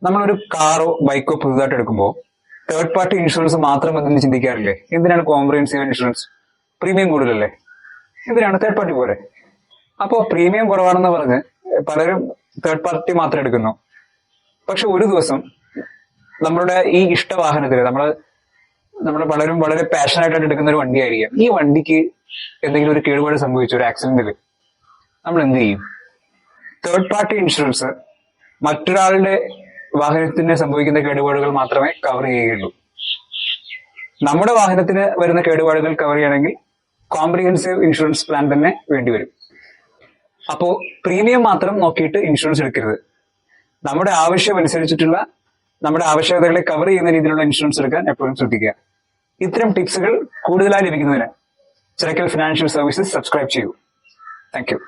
നമ്മളൊരു കാറോ ബൈക്കോ പുതുതായിട്ട് എടുക്കുമ്പോൾ തേർഡ് പാർട്ടി ഇൻഷുറൻസ് മാത്രം മതി ചിന്തിക്കാറില്ലേ? എന്തിനാണ് കോംപ്രിഹെൻസീവ് ഇൻഷുറൻസ്? പ്രീമിയം കൂടുതലല്ലേ? എന്തിനാണ് തേർഡ് പാർട്ടി പോരെ? അപ്പോ പ്രീമിയം കുറവാണെന്ന് പറഞ്ഞ് പലരും തേർഡ് പാർട്ടി മാത്രം എടുക്കുന്നു. പക്ഷെ ഒരു ദിവസം നമ്മളുടെ ഈ ഇഷ്ടവാഹനത്തിന് നമ്മൾ പലരും വളരെ പാഷനായിട്ട് എടുക്കുന്ന ഒരു വണ്ടിയായിരിക്കാം. ഈ വണ്ടിക്ക് എന്തെങ്കിലും ഒരു കേടുപാട് സംഭവിച്ചു, ഒരു ആക്സിഡന്റിൽ നമ്മൾ എന്ത് ചെയ്യും? തേർഡ് പാർട്ടി ഇൻഷുറൻസ് മറ്റൊരാളുടെ വാഹനത്തിന് സംഭവിക്കുന്ന കേടുപാടുകൾ മാത്രമേ കവർ ചെയ്യുകയുള്ളൂ. നമ്മുടെ വാഹനത്തിന് വരുന്ന കേടുപാടുകൾ കവർ ചെയ്യണമെങ്കിൽ കോംപ്രിഹെൻസീവ് ഇൻഷുറൻസ് പ്ലാൻ തന്നെ വേണ്ടിവരും. അപ്പോ പ്രീമിയം മാത്രം നോക്കിയിട്ട് ഇൻഷുറൻസ് എടുക്കരുത്. നമ്മുടെ ആവശ്യമനുസരിച്ചിട്ടുള്ള നമ്മുടെ ആവശ്യകതകളെ കവർ ചെയ്യുന്ന രീതിയിലുള്ള ഇൻഷുറൻസ് എടുക്കാൻ എപ്പോഴും ശ്രദ്ധിക്കുക. ഇത്തരം ടിപ്സുകൾ കൂടുതലായി ലഭിക്കുന്നതിന് ചിറക്കൽ ഫിനാൻഷ്യൽ സർവീസസ് സബ്സ്ക്രൈബ് ചെയ്യൂ. Thank you.